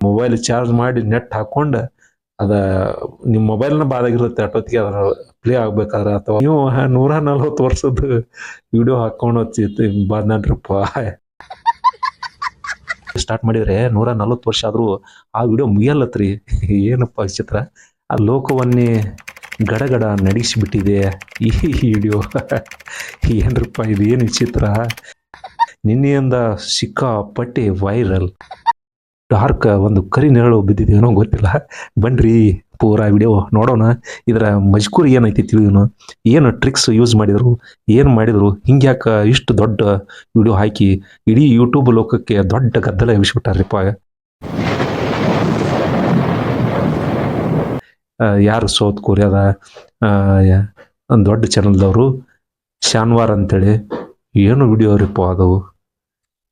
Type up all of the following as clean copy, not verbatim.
Mobile charge ಮಾಡಿ net ಹಾಕೊಂಡು ಅದ ನಿಮ್ಮ ಮೊಬೈಲ್ನ ಬಾದಾಗಿರುತ್ತೆ ಅಷ್ಟೊತ್ತಿಗೆ ಅದರ ಪ್ಲೇ ಆಗ್ಬೇಕಾದ್ರೆ ಅಥವಾ ನೀವು 140 ವರ್ಷದ ವಿಡಿಯೋ ಹಾಕೊಂಡು ಬಂದ್ರಪ್ಪ ಸ್ಟಾರ್ಟ್ ಮಾಡಿದ್ರೆ 140 ವರ್ಷ ಆದ್ರೂ ಆ ವಿಡಿಯೋ ಮುಗಿಯಲ್ಲತ್ರಿ. ಏನಪ್ಪ ವಿಚಿತ್ರ, ಆ ಲೋಕವನ್ನೇ ಗಡಗಡ ನಡಿಸಿಬಿಟ್ಟಿದೆ ಈ ವಿಡಿಯೋ. ಏನ್ರಪ್ಪ ಇದು, ಏನು ವಿಚಿತ್ರ. ನಿನ್ನೆಯಿಂದ ಸಿಕ್ಕಾಪಟ್ಟೆ ವೈರಲ್, ಡಾರ್ಕ್ ಒಂದು ಕರಿ ನೆರಳು ಬಿದ್ದಿದೇನೋ ಗೊತ್ತಿಲ್ಲ. ಬನ್ರಿ ಪೂರಾ ವಿಡಿಯೋ ನೋಡೋಣ. ಇದರ ಮಜ್ಕೂರ್ ಏನೈತಿ ತಿಳಿಯೋನು, ಏನು ಟ್ರಿಕ್ಸ್ ಯೂಸ್ ಮಾಡಿದ್ರು, ಏನು ಮಾಡಿದ್ರು, ಹಿಂಗ್ಯಾಕೆ ಇಷ್ಟು ದೊಡ್ಡ ವಿಡಿಯೋ ಹಾಕಿ ಇಡೀ ಯೂಟ್ಯೂಬ್ ಲೋಕಕ್ಕೆ ದೊಡ್ಡ ಗದ್ದಲ ಎಬ್ಬಿಸ್ಬಿಟ್ಟಾರಪ್ಪ. ಯಾರು ಸೌತ್ ಕೊರಿಯಾದ ಒಂದು ದೊಡ್ಡ ಚಾನಲ್ದವರು ಶಾನ್ವಾರ್ ಅಂತೇಳಿ ಏನು ವಿಡಿಯೋ ರೀಪ್ಪ ಅದು,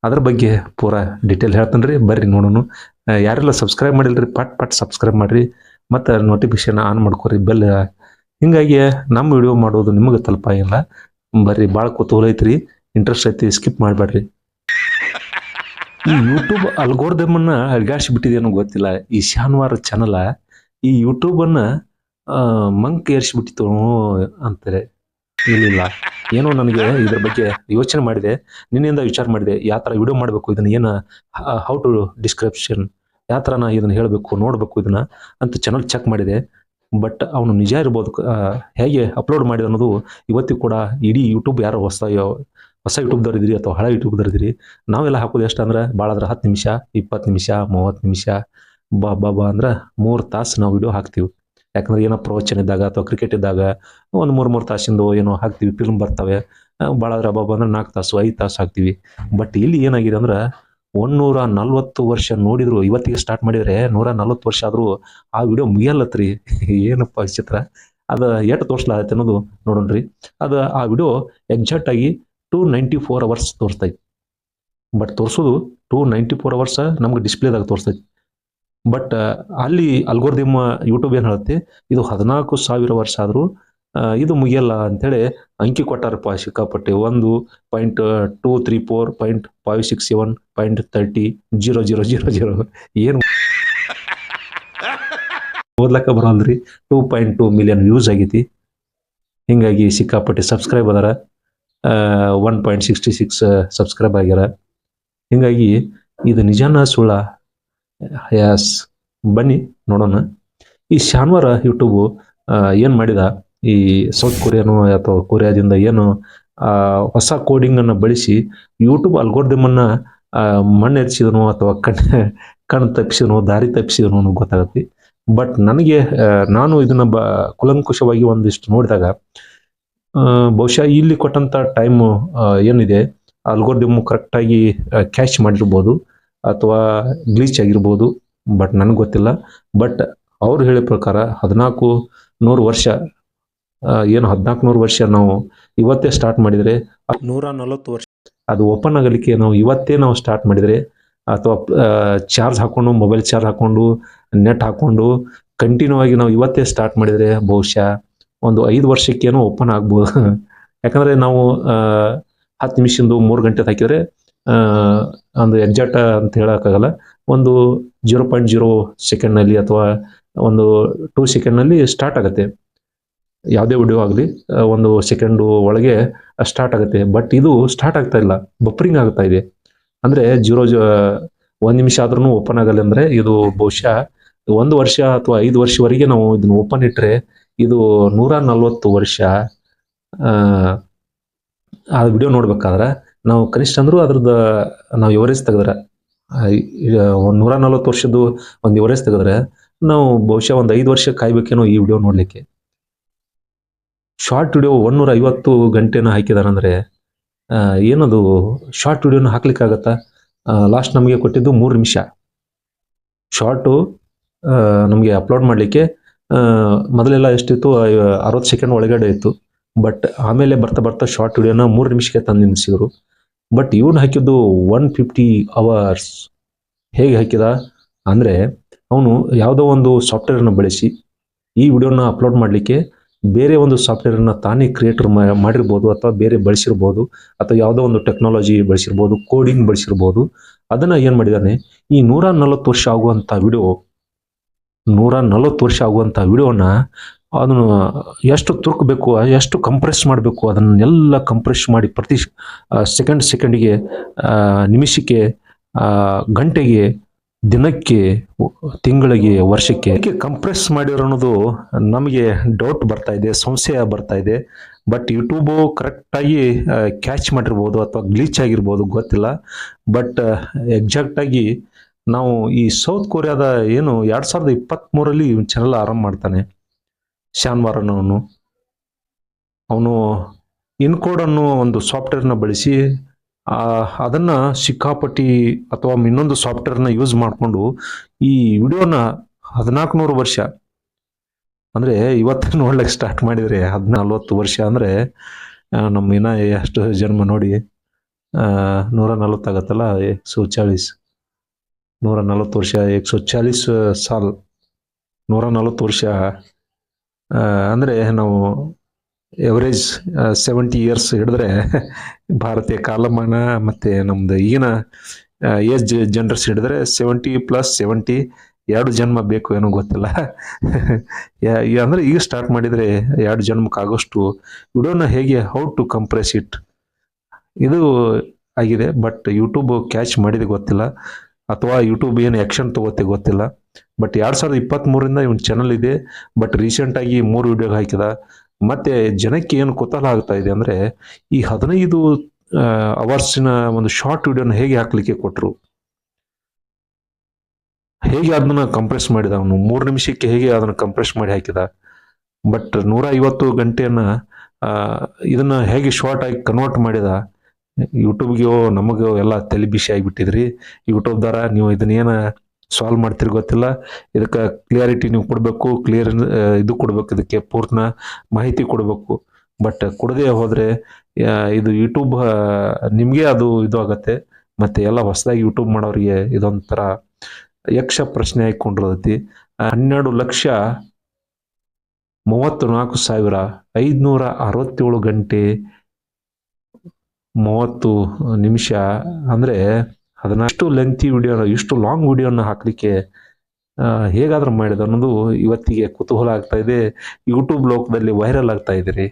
ಅದ್ರ ಬಗ್ಗೆ ಪೂರಾ ಡೀಟೇಲ್ ಹೇಳ್ತಾನೆ ರೀ. ಬರ್ರಿ ನೋಡೋಣ. ಯಾರೆಲ್ಲ ಸಬ್ಸ್ಕ್ರೈಬ್ ಮಾಡಿಲ್ರಿ ಪಟ್ ಸಬ್ಸ್ಕ್ರೈಬ್ ಮಾಡಿರಿ ಮತ್ತು ನೋಟಿಫಿಕೇಶನ್ ಆನ್ ಮಾಡ್ಕೊರಿ ಬೆಲ್. ಹಿಂಗಾಗಿ ನಮ್ಮ ವಿಡಿಯೋ ಮಾಡೋದು ನಿಮಗೆ ತಲುಪಾಗಿಲ್ಲ. ಬರ್ರಿ, ಭಾಳ ಕುತೂಹಲ ಐತ್ರಿ, ಇಂಟ್ರೆಸ್ಟ್ ಐತಿ, ಸ್ಕಿಪ್ ಮಾಡಬೇಡ್ರಿ. ಈ ಯೂಟ್ಯೂಬ್ ಅಲ್ಗೋರಿದಮನ್ನು ಅಲ್ಗಾಡಿಸಿಬಿಟ್ಟಿದೇನೋ ಗೊತ್ತಿಲ್ಲ. ಈ ಶಾನ್ವಾರ್ ಚಾನಲ ಈ ಯೂಟ್ಯೂಬನ್ನು ಮಂಕ್ ಏರಿಸಿಬಿಟ್ಟಿತ್ತು ಅಂತಾರೆ. ಇಲ್ಲ, ಏನೋ ನನಗೆ ಇದ್ರ ಬಗ್ಗೆ ಯೋಚನೆ ಮಾಡಿದೆ, ನಿನ್ನೆಯಿಂದ ವಿಚಾರ ಮಾಡಿದೆ, ಯಾವ ಥರ ವಿಡಿಯೋ ಮಾಡಬೇಕು, ಇದನ್ನು ಏನು ಹೌ ಟು ಡಿಸ್ಕ್ರಿಪ್ಷನ್, ಯಾವ ಥರ ನಾ ಇದನ್ನು ಹೇಳಬೇಕು, ನೋಡಬೇಕು ಇದನ್ನು ಅಂತ ಚಾನಲ್ ಚೆಕ್ ಮಾಡಿದೆ. ಬಟ್ ಅವನು ನಿಜ ಇರ್ಬೋದು, ಹೇಗೆ ಅಪ್ಲೋಡ್ ಮಾಡಿದ ಅನ್ನೋದು ಇವತ್ತಿಗೂ ಕೂಡ ಇಡೀ ಯೂಟ್ಯೂಬ್ ಯಾರು ಹೊಸ ಯೂಟ್ಯೂಬ್ದವ್ರು ಇದ್ರಿ ಅಥವಾ ಹಳೆ ಯೂಟ್ಯೂಬ್ದವ್ರು ಇದ್ರಿ, ನಾವೆಲ್ಲ ಹಾಕೋದು ಎಷ್ಟು ಅಂದ್ರೆ ಭಾಳ ಅಂದ್ರೆ 10 ನಿಮಿಷ 20 ನಿಮಿಷ 30 ನಿಮಿಷ ಬಾ ಅಂದ್ರೆ 3 ತಾಸು ನಾವು ವಿಡಿಯೋ ಹಾಕ್ತೀವಿ. ಯಾಕಂದ್ರೆ ಏನೋ ಪ್ರವಚನ ಇದ್ದಾಗ ಅಥವಾ ಕ್ರಿಕೆಟ್ ಇದ್ದಾಗ ಒಂದು 3 ತಾಸಿಂದು ಏನೋ ಹಾಕ್ತೀವಿ, ಫಿಲ್ಮ್ ಬರ್ತವೆ. ಭಾಳ ಅಂದ್ರೆ ಹಬ್ಬ ಅಂದ್ರೆ 4 ತಾಸು 5 ತಾಸು ಹಾಕ್ತೀವಿ. ಬಟ್ ಇಲ್ಲಿ ಏನಾಗಿದೆ ಅಂದ್ರೆ 140 ವರ್ಷ ನೋಡಿದ್ರು, ಇವತ್ತಿಗೆ ಸ್ಟಾರ್ಟ್ ಮಾಡಿದರೆ 140 ವರ್ಷ ಆದರೂ ಆ ವಿಡಿಯೋ ಮುಗಿಯಲ್ಲತ್ರಿ. ಏನಪ್ಪ ವಿಚಿತ್ರ. ಅದು ಎಷ್ಟು ತೋರಿಸ್ಲಾಗತ್ತೆ ಅನ್ನೋದು ನೋಡೋಣ್ರಿ. ಅದು ಆ ವಿಡಿಯೋ ಎಕ್ಸಾಕ್ಟ್ ಆಗಿ 294 ಅವರ್ಸ್ ತೋರಿಸ್ತೈತಿ. ಬಟ್ ತೋರಿಸೋದು 294 ಅವರ್ಸ್ ನಮ್ಗೆ ಡಿಸ್ಪ್ಲೇದಾಗ ತೋರಿಸ್ತೈತಿ. ಬಟ್ ಅಲ್ಲಿ ಅಲ್ಗೋರಿದಮ್ ಯೂಟ್ಯೂಬ್ ಏನು ಹೇಳುತ್ತೆ, ಇದು 14,000 ವರ್ಷ ಆದರೂ ಇದು ಮುಗಿಯಲ್ಲ ಅಂಥೇಳಿ ಅಂಕಿ ಕೊಟ್ಟಾರಪ್ಪ ಸಿಕ್ಕಾಪಟ್ಟೆ. 1.234.567.30.0000 ಏನು ಓದ್ಲಕ್ಕ ಬರೋಲ್ರಿ. 2.2 ಮಿಲಿಯನ್ ವ್ಯೂಸ್ ಆಗೈತಿ. ಹಿಂಗಾಗಿ ಸಿಕ್ಕಾಪಟ್ಟೆ ಸಬ್ಸ್ಕ್ರೈಬ್ ಅದಾರ, 1.66 ಸಬ್ಸ್ಕ್ರೈಬ್ ಆಗ್ಯಾರ. ಹಿಂಗಾಗಿ ಇದು ನಿಜಾನ ಸುಳ್ಳ? ಯಾಸ್, ಬನ್ನಿ ನೋಡೋಣ. ಈ ಶಾನ್ವಾರ ಯೂಟ್ಯೂಬು ಏನು ಮಾಡಿದ, ಈ ಸೌತ್ ಕೊರಿಯಾನು ಅಥವಾ ಕೊರಿಯಾದಿಂದ ಏನು ಹೊಸ ಕೋಡಿಂಗನ್ನು ಬಳಸಿ ಯೂಟ್ಯೂಬ್ ಅಲ್ಗೋರಿದಮನ್ನು ಮಣ್ಣೆರಿಸಿದನೋ ಅಥವಾ ಕಣ್ಣು ತಪ್ಪಿಸಿದನೋ ದಾರಿ ತಪ್ಪಿಸಿದನೋ ಗೊತ್ತಾಗತ್ತೆ. ಬಟ್ ನನಗೆ ನಾನು ಇದನ್ನು ಕುಲಂಕುಷವಾಗಿ ಒಂದಿಷ್ಟು ನೋಡಿದಾಗ ಬಹುಶಃ ಇಲ್ಲಿ ಕೊಟ್ಟಂಥ ಟೈಮು ಏನಿದೆ ಅಲ್ಗೋರಿದಮ್ ಕರೆಕ್ಟಾಗಿ ಕ್ಯಾಚ್ ಮಾಡಿರ್ಬೋದು ಅಥವಾ ಗ್ಲೀಚ್ ಆಗಿರ್ಬೋದು, ಬಟ್ ನನಗೆ ಗೊತ್ತಿಲ್ಲ. ಬಟ್ ಅವ್ರು ಹೇಳಿದ ಪ್ರಕಾರ 1400 ವರ್ಷ, ಏನು 1400 ವರ್ಷ ನಾವು ಇವತ್ತೇ ಸ್ಟಾರ್ಟ್ ಮಾಡಿದರೆ 140 ವರ್ಷ ಅದು ಓಪನ್ ಆಗಲಿಕ್ಕೆ ನಾವು ಇವತ್ತೇ ನಾವು ಸ್ಟಾರ್ಟ್ ಮಾಡಿದರೆ ಅಥವಾ ಚಾರ್ಜ್ ಹಾಕ್ಕೊಂಡು ಮೊಬೈಲ್ ಚಾರ್ಜ್ ಹಾಕ್ಕೊಂಡು ನೆಟ್ ಹಾಕ್ಕೊಂಡು ಕಂಟಿನ್ಯೂ ಆಗಿ ನಾವು ಇವತ್ತೇ ಸ್ಟಾರ್ಟ್ ಮಾಡಿದರೆ ಬಹುಶಃ ಒಂದು 5 ವರ್ಷಕ್ಕೇನೋ ಓಪನ್ ಆಗ್ಬೋದು. ಯಾಕಂದರೆ ನಾವು 10 ನಿಮಿಷದಿಂದ 3 ಗಂಟೆ ಹಾಕಿದರೆ ಒಂದು ಎಕ್ಸಾಕ್ಟ್ ಅಂತ ಹೇಳೋಕ್ಕಾಗಲ್ಲ. ಒಂದು 0.0 ಸೆಕೆಂಡ್ನಲ್ಲಿ ಅಥವಾ ಒಂದು 2 ಸೆಕೆಂಡ್ನಲ್ಲಿ ಸ್ಟಾರ್ಟ್ ಆಗುತ್ತೆ. ಯಾವುದೇ ವಿಡಿಯೋ ಆಗಲಿ 1 ಸೆಕೆಂಡು ಒಳಗೆ ಸ್ಟಾರ್ಟ್ ಆಗುತ್ತೆ. ಬಟ್ ಇದು ಸ್ಟಾರ್ಟ್ ಆಗ್ತಾ ಇಲ್ಲ, ಬಫರಿಂಗ್ ಆಗ್ತಾ ಇದೆ. ಅಂದರೆ 1 ನಿಮಿಷ ಆದ್ರೂ ಓಪನ್ ಆಗಲ್ಲ. ಅಂದರೆ ಇದು ಬಹುಶಃ 1 ವರ್ಷ ಅಥವಾ 5 ವರ್ಷವರೆಗೆ ನಾವು ಇದನ್ನು ಓಪನ್ ಇಟ್ಟರೆ ಇದು 140 ವರ್ಷ ಆ ವಿಡಿಯೋ ನೋಡ್ಬೇಕಾದ್ರೆ ನಾವು ಕನಿಷ್ಠ ಅಂದರೂ ಅದ್ರದ್ದು ನಾವು ಎವರೇಜ್ ತೆಗೆದ್ರೆ 140 ವರ್ಷದ್ದು ಒಂದು ಎವರೇಜ್ ತೆಗೆದ್ರೆ ನಾವು ಬಹುಶಃ ಒಂದು 5 ವರ್ಷ ಕಾಯ್ಬೇಕೇನೋ ಈ ವಿಡಿಯೋ ನೋಡಲಿಕ್ಕೆ. ಶಾರ್ಟ್ ವಿಡಿಯೋ 150 ಗಂಟೆನ ಹಾಕಿದಾರಂದರೆ ಏನದು ಶಾರ್ಟ್ ವಿಡಿಯೋನ ಹಾಕ್ಲಿಕ್ಕಾಗತ್ತಾ? ಲಾಸ್ಟ್ ನಮಗೆ ಕೊಟ್ಟಿದ್ದು 3 ನಿಮಿಷ ಶಾರ್ಟು ನಮಗೆ ಅಪ್ಲೋಡ್ ಮಾಡಲಿಕ್ಕೆ. ಮೊದಲೆಲ್ಲ ಎಷ್ಟಿತ್ತು, 60 ಸೆಕೆಂಡ್ ಒಳಗಡೆ ಇತ್ತು. ಬಟ್ ಆಮೇಲೆ ಬರ್ತಾ ಬರ್ತಾ ಶಾರ್ಟ್ ವಿಡಿಯೋನ 3 ನಿಮಿಷಕ್ಕೆ ತಂದು ನಿಲ್ಲಿಸಿದ್ರು. ಬಟ್ ಇವನು ಹಾಕಿದ್ದು 150 ಅವರ್ಸ್. ಹೇಗೆ ಹಾಕಿದ ಅಂದರೆ ಅವನು ಯಾವುದೋ ಒಂದು ಸಾಫ್ಟ್ವೇರನ್ನು ಬಳಸಿ ಈ ವಿಡಿಯೋನ ಅಪ್ಲೋಡ್ ಮಾಡಲಿಕ್ಕೆ ಬೇರೆ ಒಂದು ಸಾಫ್ಟ್ವೇರನ್ನು ತಾನೇ ಕ್ರಿಯೇಟರ್ ಮಾಡಿರ್ಬೋದು ಅಥವಾ ಬೇರೆ ಬಳಸಿರ್ಬೋದು ಅಥವಾ ಯಾವುದೋ ಒಂದು ಟೆಕ್ನಾಲಜಿ ಬಳಸಿರ್ಬೋದು, ಕೋಡಿಂಗ್ ಬಳಸಿರ್ಬೋದು. ಅದನ್ನು ಏನು ಮಾಡಿದ್ದಾನೆ, ಈ 140 ವರ್ಷ ಆಗುವಂಥ ವಿಡಿಯೋ 140 ವರ್ಷ ಆಗುವಂಥ ವಿಡಿಯೋನ ಅದನ್ನು ಎಷ್ಟು ತುರುಕಬೇಕು, ಎಷ್ಟು ಕಂಪ್ರೆಸ್ ಮಾಡಬೇಕು, ಅದನ್ನೆಲ್ಲ ಕಂಪ್ರೆಸ್ ಮಾಡಿ ಪ್ರತಿ ಸೆಕೆಂಡಿಗೆ, ನಿಮಿಷಕ್ಕೆ, ಗಂಟೆಗೆ, ದಿನಕ್ಕೆ, ತಿಂಗಳಿಗೆ, ವರ್ಷಕ್ಕೆ ಕಂಪ್ರೆಸ್ ಮಾಡಿರೋ ಅನ್ನೋದು ನಮಗೆ ಡೌಟ್ ಬರ್ತಾ ಇದೆ, ಸಂಶಯ ಬರ್ತಾ ಇದೆ. ಬಟ್ ಯೂಟ್ಯೂಬು ಕರೆಕ್ಟಾಗಿ ಕ್ಯಾಚ್ ಮಾಡಿರ್ಬೋದು ಅಥವಾ ಗ್ಲೀಚ್ ಆಗಿರ್ಬೋದು, ಗೊತ್ತಿಲ್ಲ. ಬಟ್ ಎಕ್ಸಾಕ್ಟಾಗಿ ನಾವು ಈ ಸೌತ್ ಕೊರಿಯಾದ ಏನು 2023 ಚಾನಲ್ ಆರಂಭ ಮಾಡ್ತಾನೆ ಶಾನ್ ವಾರನ್. ಅವನು ಇನ್ಕೋಡ್ ಅನ್ನೋ ಒಂದು ಸಾಫ್ಟ್ವೇರ್ನ ಬಳಸಿ ಅದನ್ನು ಸಿಕ್ಕಾಪಟ್ಟಿ ಅಥವಾ ಇನ್ನೊಂದು ಸಾಫ್ಟ್ವೇರ್ನ ಯೂಸ್ ಮಾಡಿಕೊಂಡು ಈ ವಿಡಿಯೋನ 1400 ವರ್ಷ ಅಂದರೆ ಇವತ್ತು ನೋಡ್ಲಿಕ್ಕೆ ಸ್ಟಾರ್ಟ್ ಮಾಡಿದರೆ 40 ವರ್ಷ ಅಂದರೆ ನಮ್ಮ ಇನ್ನ ಎಷ್ಟು ಜನ್ಮ ನೋಡಿ, 140 ಆಗತ್ತಲ್ಲ, 140 140 ವರ್ಷ, 140 ಸಾಲ್, 140 ವರ್ಷ ಅಂದರೆ ನಾವು ಎವರೇಜ್ 70 ಇಯರ್ಸ್ ಹಿಡಿದ್ರೆ ಭಾರತೀಯ ಕಾಲಮಾನ ಮತ್ತು ನಮ್ಮದು ಈಗಿನ ಏಜ್ ಜನರಸ್ ಹಿಡಿದ್ರೆ 70+70 2 ಜನ್ಮ ಬೇಕು ಏನೋ ಗೊತ್ತಿಲ್ಲ. ಅಂದರೆ ಈಗ ಸ್ಟಾರ್ಟ್ ಮಾಡಿದರೆ 2 ಜನ್ಮಕ್ಕೆ ಆಗೋಷ್ಟು ವಿಡಿಯೋನ ಹೇಗೆ ಹೌ ಟು ಕಂಪ್ರೆಸ್ ಇಟ್ ಇದು ಆಗಿದೆ. ಬಟ್ ಯೂಟ್ಯೂಬ್ ಕ್ಯಾಚ್ ಮಾಡಿದೆ ಗೊತ್ತಿಲ್ಲ, ಅಥವಾ ಯೂಟ್ಯೂಬ್ ಏನು ಆ್ಯಕ್ಷನ್ ತಗೋತೆ ಗೊತ್ತಿಲ್ಲ. ಬಟ್ 2023 ಇವನ್ ಚಾನಲ್ ಇದೆ. ಬಟ್ ರೀಸೆಂಟಾಗಿ 3 ವಿಡಿಯೋ ಹಾಕಿದ. ಮತ್ತು ಜನಕ್ಕೆ ಏನು ಕುತೂಹಲ ಆಗ್ತಾ ಇದೆ ಅಂದರೆ, ಈ 15 ಅವರ್ಸಿನ ಒಂದು ಶಾರ್ಟ್ ವಿಡಿಯೋನ ಹೇಗೆ ಹಾಕ್ಲಿಕ್ಕೆ ಕೊಟ್ಟರು, ಹೇಗೆ ಅದನ್ನ ಕಂಪ್ರೆಸ್ ಮಾಡಿದ, ಅವನು 3 ನಿಮಿಷಕ್ಕೆ ಹೇಗೆ ಅದನ್ನು ಕಂಪ್ರೆಸ್ ಮಾಡಿ ಹಾಕಿದ. ಬಟ್ 150 ಗಂಟೆಯನ್ನು ಇದನ್ನ ಹೇಗೆ ಶಾರ್ಟ್ ಆಗಿ ಕನ್ವರ್ಟ್ ಮಾಡಿದ. ಯೂಟ್ಯೂಬ್ಗೆ ನಮಗೂ ಎಲ್ಲ ತಲೆ ಬಿಸಿ ಆಗಿಬಿಟ್ಟಿದ್ರಿ. ಯೂಟ್ಯೂಬ್ ದಾರ ನೀವು ಇದನ್ನೇನು ಸಾಲ್ವ್ ಮಾಡ್ತಿರಿ ಗೊತ್ತಿಲ್ಲ, ಇದಕ್ಕೆ ಕ್ಲಿಯರಿಟಿ ನೀವು ಕೊಡಬೇಕು, ಕ್ಲಿಯರ್ ಇದು ಕೊಡಬೇಕು, ಇದಕ್ಕೆ ಪೂರ್ಣ ಮಾಹಿತಿ ಕೊಡಬೇಕು. ಬಟ್ ಕೊಡದೆ ಹೋದರೆ ಇದು ಯೂಟ್ಯೂಬ್ ನಿಮಗೆ ಅದು ಇದು ಆಗತ್ತೆ. ಮತ್ತು ಎಲ್ಲ ಹೊಸದಾಗಿ ಯೂಟ್ಯೂಬ್ ಮಾಡೋರಿಗೆ ಇದೊಂಥರ ಯಕ್ಷ ಪ್ರಶ್ನೆ ಹಾಕೊಂಡಿರ್ತೈತಿ. 12,34,567 ಗಂಟೆ 30 ನಿಮಿಷ ಅಂದರೆ ಅದನ್ನಷ್ಟು ಲೆಂತಿ ವಿಡಿಯೋನ, ಇಷ್ಟು ಲಾಂಗ್ ವಿಡಿಯೋನ ಹಾಕಲಿಕ್ಕೆ ಹೇಗಾದ್ರೂ ಮಾಡಿದ ಅನ್ನೋದು ಇವತ್ತಿಗೆ ಕುತೂಹಲ ಆಗ್ತಾ ಇದೆ. ಯೂಟ್ಯೂಬ್ ಲೋಕದಲ್ಲಿ ವೈರಲ್ ಆಗ್ತಾ ಇದ್ದೀರಿ.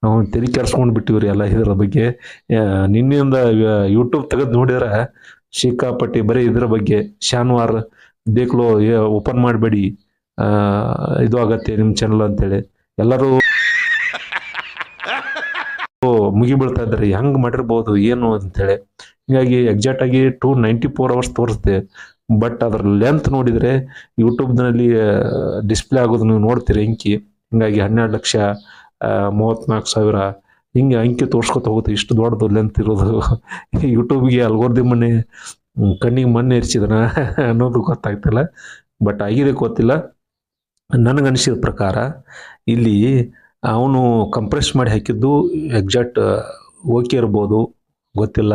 ನಾವು ತೆರಿ ಕೆರ್ಸ್ಕೊಂಡು ಬಿಟ್ಟಿವ್ರಿ ಎಲ್ಲ ಇದರ ಬಗ್ಗೆ. ನಿನ್ನೆಯಿಂದ ಯೂಟ್ಯೂಬ್ ತೆಗೆದು ನೋಡಿದ್ರೆ ಸಿಕ್ಕಾಪಟ್ಟಿ ಬರೀ ಇದರ ಬಗ್ಗೆ, ಶಾನ್ವಾರ್ ದೇಖ್ಲೋ ಓಪನ್ ಮಾಡಬೇಡಿ, ಇದು ಆಗತ್ತೆ ನಿಮ್ಮ ಚಾನಲ್ ಅಂತೇಳಿ ಎಲ್ಲರೂ ಮುಗಿಬೀಳ್ತಾ ಇದ್ದಾರೆ. ಹೆಂಗೆ ಮಾಡಿರ್ಬೋದು ಏನು ಅಂತೇಳಿ. ಹೀಗಾಗಿ ಎಕ್ಸಾಕ್ಟಾಗಿ 294 ಅವರ್ಸ್ ತೋರಿಸುತ್ತೆ. ಬಟ್ ಅದರ ಲೆಂತ್ ನೋಡಿದರೆ ಯೂಟ್ಯೂಬ್ನಲ್ಲಿ ಡಿಸ್ಪ್ಲೇ ಆಗೋದು ನೀವು ನೋಡ್ತೀರಿ ಅಂಕಿ. ಹೀಗಾಗಿ 12,34,000 ಹಿಂಗೆ ಅಂಕಿ ತೋರಿಸ್ಕೊತ ಹೋಗುತ್ತೆ. ಇಷ್ಟು ದೊಡ್ಡದು ಲೆಂತ್ ಇರೋದು ಯೂಟ್ಯೂಬ್ಗೆ ಅಲ್ಗೋರಿದಮನ್ನೇ ಕಣ್ಣಿಗೆ ಮಣ್ಣು ಎರಿಸಿದನ ಅನ್ನೋದು ಗೊತ್ತಾಗ್ತಿಲ್ಲ. ಬಟ್ ಆಗಿದೆ ಗೊತ್ತಿಲ್ಲ. ನನಗನ್ಸಿದ ಪ್ರಕಾರ ಇಲ್ಲಿ ಅವನು ಕಂಪ್ರೆಸ್ ಮಾಡಿ ಹಾಕಿದ್ದು ಎಕ್ಸಾಕ್ಟ್ ಓಕೆ ಇರ್ಬೋದು, ಗೊತ್ತಿಲ್ಲ.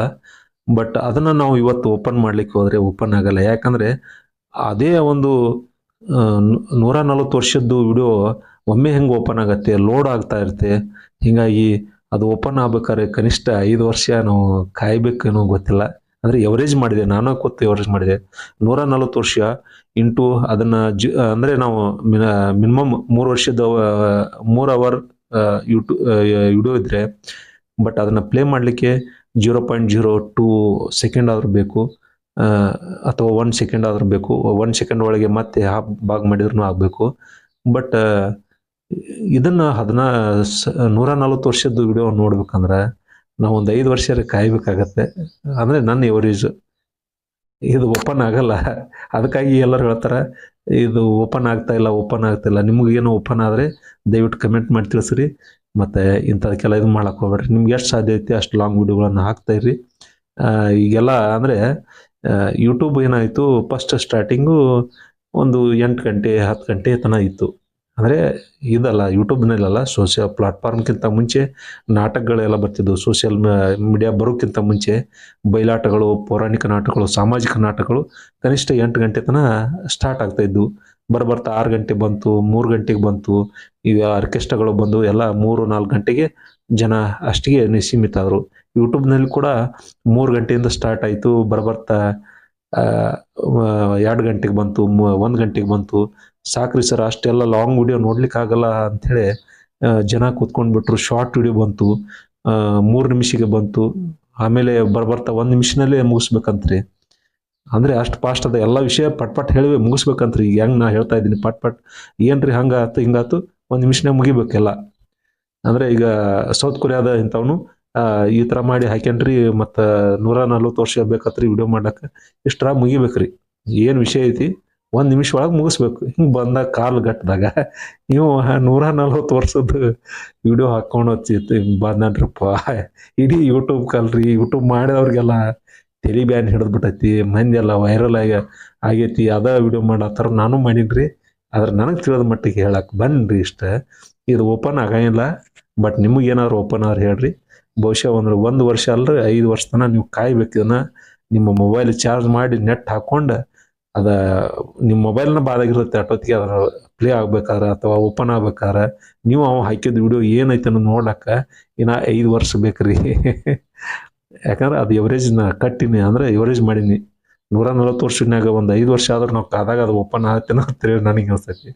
ಬಟ್ ಅದನ್ನು ನಾವು ಇವತ್ತು ಓಪನ್ ಮಾಡಲಿಕ್ಕೆ ಹೋದರೆ ಓಪನ್ ಆಗಲ್ಲ. ಯಾಕಂದರೆ ಅದೇ ಒಂದು 140 ವರ್ಷದ್ದು ವಿಡಿಯೋ ಒಮ್ಮೆ ಹೆಂಗೆ ಓಪನ್ ಆಗುತ್ತೆ, ಲೋಡ್ ಆಗ್ತಾ ಇರುತ್ತೆ. ಹೀಗಾಗಿ ಅದು ಓಪನ್ ಆಗ್ಬೇಕಾದ್ರೆ ಕನಿಷ್ಠ 5 ವರ್ಷ ನಾವು ಕಾಯ್ಬೇಕೇನೋ ಗೊತ್ತಿಲ್ಲ. ಅಂದರೆ ಎವರೇಜ್ ಮಾಡಿದೆ, ನಾನು ಕೂತು ಎವರೇಜ್ ಮಾಡಿದೆ. 140 ವರ್ಷ ಇಂಟು ಅದನ್ನು ಅಂದರೆ ನಾವು ಮಿನಿಮಮ್ 3 ವರ್ಷದ 3 ಅವರ್ ವಿಡಿಯೋ ಇದ್ದರೆ, ಬಟ್ ಅದನ್ನು ಪ್ಲೇ ಮಾಡಲಿಕ್ಕೆ 0.02 ಸೆಕೆಂಡ್ ಆದರೂ ಬೇಕು, ಅಥವಾ 1 ಸೆಕೆಂಡ್ ಆದರೂ ಬೇಕು. 1 ಸೆಕೆಂಡ್ ಒಳಗೆ ಮತ್ತೆ ಹಾಫ್ ಭಾಗ ಮಾಡಿದ್ರೂ ಆಗಬೇಕು. ಬಟ್ ಇದನ್ನು 140 ವರ್ಷದ ವಿಡಿಯೋ ನೋಡ್ಬೇಕಂದ್ರೆ ನಾವು ಒಂದು 5 ವರ್ಷ ಕಾಯ್ಬೇಕಾಗತ್ತೆ. ಅಂದರೆ ನನ್ನ ಎವರೇಜ್ ಇದು ಓಪನ್ ಆಗಲ್ಲ. ಅದಕ್ಕಾಗಿ ಎಲ್ಲರೂ ಹೇಳ್ತಾರೆ ಇದು ಓಪನ್ ಆಗ್ತಾ ಇಲ್ಲ. ನಿಮಗೇನೋ ಓಪನ್ ಆದರೆ ದಯವಿಟ್ಟು ಕಮೆಂಟ್ ಮಾಡಿ ತಿಳಿಸ್ರಿ. ಮತ್ತು ಇಂಥದಕ್ಕೆಲ್ಲ ಇದು ಮಾಡಕ್ಕೆ ಹೋಗ್ಬೇಡ್ರಿ. ನಿಮ್ಗೆ ಎಷ್ಟು ಸಾಧ್ಯ ಐತಿ ಅಷ್ಟು ಲಾಂಗ್ ವಿಡಿಯೋಗಳನ್ನು ಹಾಕ್ತಾಯಿರ್ರಿ. ಈಗೆಲ್ಲ ಅಂದರೆ ಯೂಟ್ಯೂಬ್ ಏನಾಯಿತು, ಫಸ್ಟ್ ಸ್ಟಾರ್ಟಿಂಗು ಒಂದು 8 ಗಂಟೆ 10 ಗಂಟೆ ತನಕ ಇತ್ತು. ಅಂದರೆ ಇದಲ್ಲ, ಯೂಟ್ಯೂಬ್ನಲ್ಲ, ಸೋಷಿಯಲ್ ಪ್ಲಾಟ್ಫಾರ್ಮ್ಗಿಂತ ಮುಂಚೆ ನಾಟಕಗಳೆಲ್ಲ ಬರ್ತಿದ್ವು. ಸೋಷಿಯಲ್ ಮೀಡಿಯಾ ಬರೋಕ್ಕಿಂತ ಮುಂಚೆ ಬಯಲಾಟಗಳು, ಪೌರಾಣಿಕ ನಾಟಕಗಳು, ಸಾಮಾಜಿಕ ನಾಟಕಗಳು ಕನಿಷ್ಠ 8 ಗಂಟೆ ತನಕ ಸ್ಟಾರ್ಟ್ ಆಗ್ತಾಯಿದ್ವು. ಬರ್ತಾ 6 ಗಂಟೆ ಬಂತು, 3 ಗಂಟೆಗೆ ಬಂತು. ಈಗ ಆರ್ಕೆಸ್ಟ್ರಾಗಳು ಬಂದು ಎಲ್ಲ 3-4 ಗಂಟೆಗೆ ಜನ ಅಷ್ಟಿಗೆ ಸೀಮಿತ ಆದರು. ಯೂಟ್ಯೂಬ್ನಲ್ಲಿ ಕೂಡ 3 ಗಂಟೆಯಿಂದ ಸ್ಟಾರ್ಟ್ ಆಯಿತು, ಬರ್ತಾ 2 ಗಂಟೆಗೆ ಬಂತು, 1 ಗಂಟೆಗೆ ಬಂತು. ಸಾಕ್ರಿ ಸರ್, ಅಷ್ಟೆಲ್ಲ ಲಾಂಗ್ ವಿಡಿಯೋ ನೋಡ್ಲಿಕ್ಕೆ ಆಗಲ್ಲ ಅಂಥೇಳಿ ಜನ ಕೂತ್ಕೊಂಡ್ಬಿಟ್ರು. ಶಾರ್ಟ್ ವಿಡಿಯೋ ಬಂತು, 3 ನಿಮಿಷಕ್ಕೆ ಬಂತು. ಆಮೇಲೆ ಬರ್ತಾ 1 ನಿಮಿಷನಲ್ಲೇ ಮುಗಿಸ್ಬೇಕಂತ್ರಿ. ಅಂದರೆ ಅಷ್ಟು ಫಾಸ್ಟ್ ಅದ, ಎಲ್ಲ ವಿಷಯ ಪಟ್ ಹೇಳಿ ಮುಗಿಸ್ಬೇಕಂತ್ರಿ. ಈಗ ಹೆಂಗೆ ನಾ ಹೇಳ್ತಾ ಇದ್ದೀನಿ ಪಟ್ ಏನ್ರಿ ಹಂಗಾತು ಹಿಂಗಾತು 1 ನಿಮಿಷನಾಗ ಮುಗಿಬೇಕೆಲ್ಲ. ಅಂದರೆ ಈಗ ಸೌತ್ ಕೊರಿಯಾದ ಇಂಥವನು ಈ ಥರ ಮಾಡಿ ಹಾಕ್ಯನ್ರಿ, ಮತ್ತು 140 ವರ್ಷ ಬೇಕತ್ರಿ ವಿಡಿಯೋ ಮಾಡಕ್ಕೆ, ಇಷ್ಟರ ಮುಗಿಬೇಕ್ರಿ. ಏನು ವಿಷಯ ಐತಿ 1 ನಿಮಿಷ ಒಳಗೆ ಮುಗಿಸ್ಬೇಕು. ಹಿಂಗೆ ಬಂದಾಗ ಕಾಲು ಗಟ್ಟದಾಗ ನೀವು 140 ವರ್ಷದ ವಿಡಿಯೋ ಹಾಕ್ಕೊಂಡು ಬಂದನ್ರಪ್ಪ. ಇಡೀ ಯೂಟ್ಯೂಬ್ ಕಲ್ರಿ, ಯೂಟ್ಯೂಬ್ ಮಾಡಿದವ್ರಿಗೆಲ್ಲ ತಲೆ ಬ್ಯಾನ್ ಹಿಡಿದ್ಬಿಟ್ಟೈತಿ, ಮಂದಿ ಎಲ್ಲ ವೈರಲ್ ಆಗೈತಿ, ಅದ ವಿಡಿಯೋ ಮಾಡತ್ತಾರ. ನಾನು ಮಾಡೀನಿ, ಆದ್ರೆ ನನಗೆ ತಿಳಿದ ಮಟ್ಟಿಗೆ ಹೇಳಕ್ಕೆ ಬನ್ನಿರಿ ಇಷ್ಟ. ಇದು ಓಪನ್ ಆಗಂಗಿಲ್ಲ, ಬಟ್ ನಿಮಗೇನಾದ್ರು ಓಪನ್ ಆದ್ರೆ ಹೇಳ್ರಿ. ಬಹುಶಃ 1 ವರ್ಷ ಅಲ್ಲರಿ 5 ವರ್ಷ ತನಕ ನೀವು ಕಾಯ್ಬೇಕು. ಇದನ್ನ ನಿಮ್ಮ ಮೊಬೈಲ್ ಚಾರ್ಜ್ ಮಾಡಿ ನೆಟ್ ಹಾಕ್ಕೊಂಡು ಅದ ನಿಮ್ಮ ಮೊಬೈಲ್ನ ಬಾದಾಗಿರುತ್ತೆ ಅಷ್ಟೊತ್ತಿಗೆ. ಅದರ ಪ್ಲೇ ಆಗ್ಬೇಕಾದ್ರೆ ಅಥವಾ ಓಪನ್ ಆಗ್ಬೇಕಾದ್ರೆ ನೀವು ಹಾಕಿದ ವಿಡಿಯೋ ಏನೈತೆ ಅನ್ನೋದು ನೋಡ್ಲಕ್ಕ ಇನ್ನು 5 ವರ್ಷ ಬೇಕ್ರಿ. ಯಾಕಂದ್ರೆ ಅದು ಎವರೇಜ್ನ ಕಟ್ಟಿನಿ, ಅಂದರೆ ಎವರೇಜ್ ಮಾಡೀನಿ. 140 ವರ್ಷನ್ಯಾಗ 5 ವರ್ಷ ಆದ್ರೆ ನಾವು ಕಾದಾಗ ಅದು ಓಪನ್ ಆಗತ್ತೇನೋ ಅಂತೇಳಿ ನನಗೆ ಅನಿಸ್ತೈತಿ.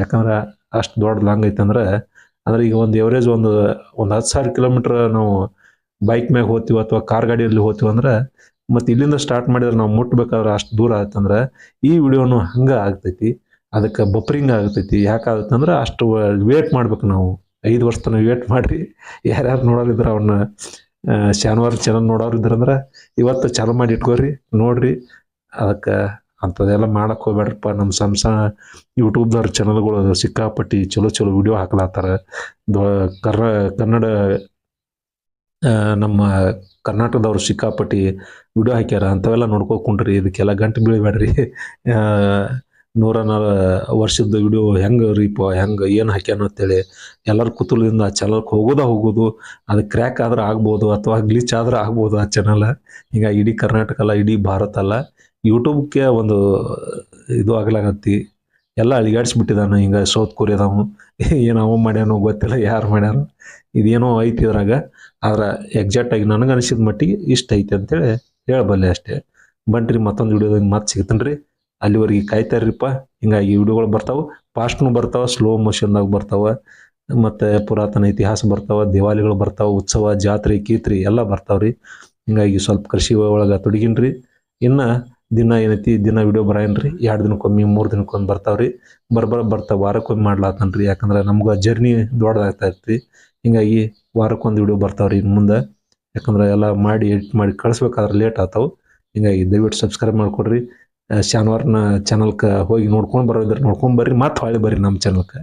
ಯಾಕಂದ್ರೆ ಅಷ್ಟು ದೊಡ್ಡ ಲಾಂಗ್ ಐತೆ ಅಂದ್ರೆ ಈಗ ಒಂದು ಎವರೇಜ್ ಒಂದು 10,000 ಕಿಲೋಮೀಟ್ರ್ ನಾವು ಬೈಕ್ ಮ್ಯಾಗ ಹೋಗ್ತೀವಿ ಅಥವಾ ಕಾರ್ ಗಾಡಿಯಲ್ಲಿ ಹೋಗ್ತೀವಿ ಅಂದ್ರೆ, ಮತ್ತು ಇಲ್ಲಿಂದ ಸ್ಟಾರ್ಟ್ ಮಾಡಿದ್ರೆ ನಾವು ಮುಟ್ಬೇಕಾದ್ರೆ ಅಷ್ಟು ದೂರ ಆಯ್ತಂದ್ರೆ ಈ ವಿಡಿಯೋನು ಹಂಗೆ ಆಗ್ತೈತಿ. ಅದಕ್ಕೆ ಬಫರಿಂಗ್ ಆಗ್ತೈತಿ. ಯಾಕಾಗುತ್ತೆ ಅಂದ್ರೆ ಅಷ್ಟು ವೇಟ್ ಮಾಡ್ಬೇಕು ನಾವು. 5 ವರ್ಷ ತನಕ ವೇಟ್ ಮಾಡಿರಿ. ಯಾರ್ಯಾರು ನೋಡೋರಿದ್ರೆ ಅವನ್ನ ಶಾನ್ವಾರ್ ಚಾನಲ್ ನೋಡೋರಿದ್ರಂದ್ರೆ ಇವತ್ತು ಚಾಲು ಮಾಡಿ ಇಟ್ಕೋರಿ, ನೋಡ್ರಿ. ಅದಕ್ಕೆ ಅಂಥದ್ದೆಲ್ಲ ಮಾಡಕ್ಕೆ ಹೋಗ್ಬೇಡ್ರಪ್ಪ. ನಮ್ಮ ಯೂಟ್ಯೂಬ್ದವ್ರ ಚಾನಲ್ಗಳು ಸಿಕ್ಕಾಪಟ್ಟಿ ಚಲೋ ವಿಡಿಯೋ ಹಾಕ್ಲಾತ್ತಾರ. ಕನ್ನಡ ನಮ್ಮ ಕರ್ನಾಟಕದವ್ರು ಸಿಕ್ಕಾಪಟ್ಟಿ ವಿಡಿಯೋ ಹಾಕ್ಯಾರ. ಅಂಥವೆಲ್ಲ ನೋಡ್ಕೋಕೊಂಡ್ರಿ. ಇದಕ್ಕೆಲ್ಲ ಗಂಟು ಬೀಳಬೇಡ್ರಿ. 104 ವರ್ಷದ ವಿಡಿಯೋ ಹೆಂಗೆ ರೀಪ, ಹೆಂಗೆ ಏನು ಹಾಕ್ಯಾನ ಅಂತೇಳಿ ಎಲ್ಲರ ಕುತೂಹಲದಿಂದ ಆ ಚಾನಲ್ಗೆ ಹೋಗೋದು. ಅದು ಕ್ರ್ಯಾಕ್ ಆದ್ರೆ ಆಗ್ಬೋದು ಅಥವಾ ಗ್ಲಿಚ್ ಆದ್ರೆ ಆಗ್ಬೋದು ಆ ಚಾನಲ್. ಹೀಗಾಗಿ ಇಡೀ ಕರ್ನಾಟಕ ಅಲ್ಲ, ಇಡೀ ಭಾರತ ಅಲ್ಲ, ಯೂಟ್ಯೂಬ್ಗೆ ಒಂದು ಇದು ಆಗ್ಲಾಗತ್ತಿ. ಎಲ್ಲ ಅಳಿಗಾಡಿಸ್ಬಿಟ್ಟಿದ್ದಾನೆ ಹಿಂಗೆ ಸೌತ್ ಕೊರಿಯಾದವನು. ಏನು ಅವ ಮಾಡ್ಯಾನೋ ಗೊತ್ತಿಲ್ಲ, ಯಾರು ಮಾಡ್ಯಾರೋ, ಇದೇನೋ ಐತಿ ಇದ್ರಾಗ. ಆದ್ರೆ ಎಕ್ಸಾಕ್ಟಾಗಿ ನನಗೆ ಅನಿಸಿದ ಮಟ್ಟಿಗೆ ಇಷ್ಟ ಐತೆ ಅಂತೇಳಿ ಹೇಳಬಲ್ಲೆ ಅಷ್ಟೇ. ಬನ್ರಿ, ಮತ್ತೊಂದು ವಿಡಿಯೋದಾಗ ಮತ್ತೆ ಸಿಗ್ತಾನೆ ರೀ. ಅಲ್ಲಿವರೆಗೆ ಕಾಯ್ತಾರ್ರಿಪ್ಪ. ಹಿಂಗಾಗಿ ವಿಡಿಯೋಗಳು ಬರ್ತಾವೆ, ಫಾಸ್ಟ್ನು ಬರ್ತಾವೆ, ಸ್ಲೋ ಮೋಷನ್ದಾಗ ಬರ್ತಾವೆ, ಮತ್ತು ಪುರಾತನ ಇತಿಹಾಸ ಬರ್ತಾವೆ, ದಿವಾಲಿಗಳು ಬರ್ತಾವೆ, ಉತ್ಸವ, ಜಾತ್ರೆ, ಕೀತ್ರಿ ಎಲ್ಲ ಬರ್ತಾವ್ರಿ. ಹಿಂಗಾಗಿ ಸ್ವಲ್ಪ ಕೃಷಿ ಒಳಗೆ ತೊಡಗಿನ್ರಿ. ಇನ್ನು ದಿನ ಏನೈತಿ, ದಿನ ವಿಡಿಯೋ ಬರೋನ್ರಿ. 2 ದಿನಕ್ಕೊಮ್ಮೆ 3 ದಿನಕ್ಕೊಮ್ಮೆ ಬರ್ತಾವ್ರಿ. ಬರ್ತಾವೆ, ವಾರಕ್ಕೊಮ್ಮೆ ಮಾಡ್ಲಾತನ್ರಿ. ಯಾಕಂದ್ರೆ ನಮ್ಗೆ ಜರ್ನಿ ದೊಡ್ಡದಾಗ್ತಾ ಇರ್ತಿ. ಹಿಂಗಾಗಿ ವಾರಕ್ಕೊಂದು ವಿಡಿಯೋ ಬರ್ತಾವ್ರಿ ಇನ್ನು ಮುಂದೆ. ಯಾಕಂದ್ರೆ ಎಲ್ಲ ಮಾಡಿ ಎಡಿಟ್ ಮಾಡಿ ಕಳಿಸ್ಬೇಕಾದ್ರೆ ಲೇಟ್ ಆಗ್ತಾವೆ. ಹಿಂಗಾಗಿ ದಯವಿಟ್ಟು ಸಬ್ಸ್ಕ್ರೈಬ್ ಮಾಡ್ಕೊಡ್ರಿ. ಶಾನ್ವಾರ್ನ ಚಾನಲ್ಗೆ ಹೋಗಿ ನೋಡ್ಕೊಂಡು ಬರೋದ್ರೆ ನೋಡ್ಕೊಂಡು ಬರ್ರಿ, ಮತ್ತೆ ಹೊಳ್ಳಿ ಬರ್ರಿ ನಮ್ಮ ಚಾನಲ್ಗೆ.